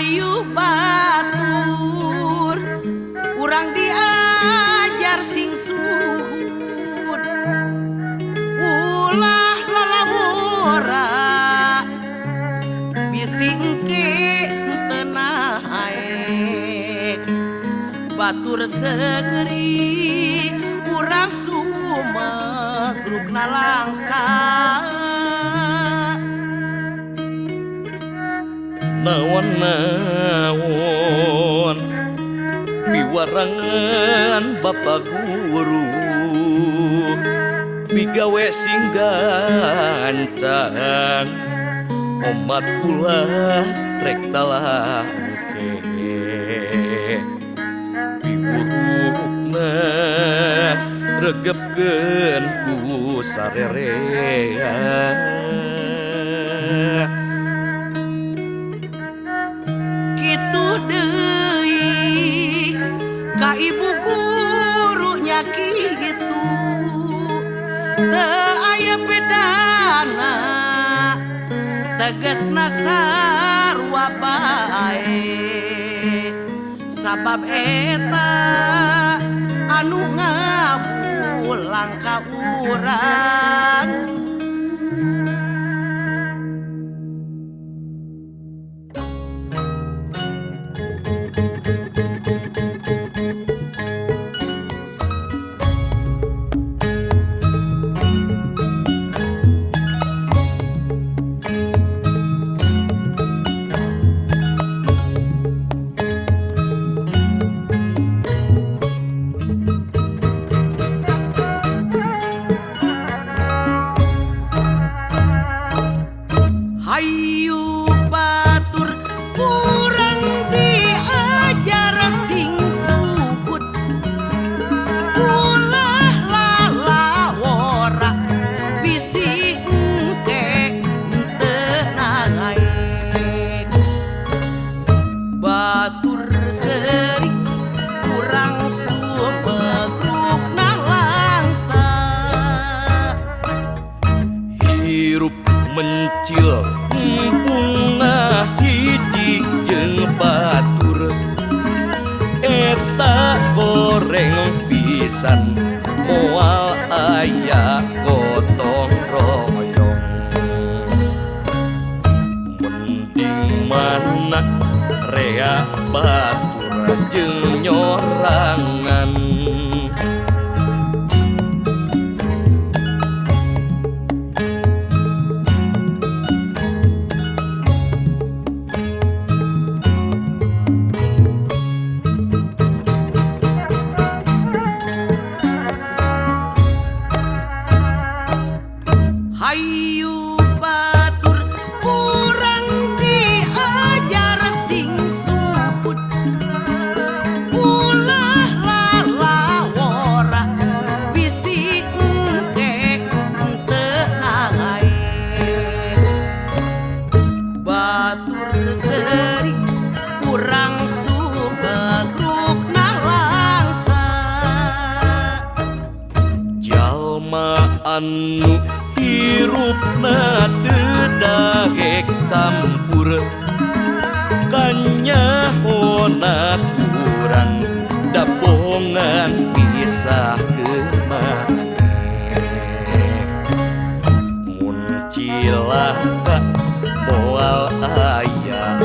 Hayu batur urang diajar sing suhud ulah lalawora bisi engke teu naek batur segeri urang sumegrugna langsa naon-naon piwarangan Bapak Guru bigawe singgancang omat ulah rek talangke piwurukna regepkeun ku sarerea ka ibu gurunya kitu teu aya bedana tegasna sarua bae sabab eta anu ngabulang ka urang Hayu batur kurang diajar sing suhud ulah lalawora bisi engke teu naek batur seri kurang sumegrugna langsa hirup mencil bunga hiji jeung batur eta goreng pisan moal aya gotong royong mending mana rea batur jeung nyorangan Hayu batur kurang diajar sing suhud ulah lalawora bisi engke teu naek batur seri kurang sumegrugna langsa jalma anu hirupna teu dagek campur kanyahona kurang dabongan pisah kemaneh mun cilaka moal aya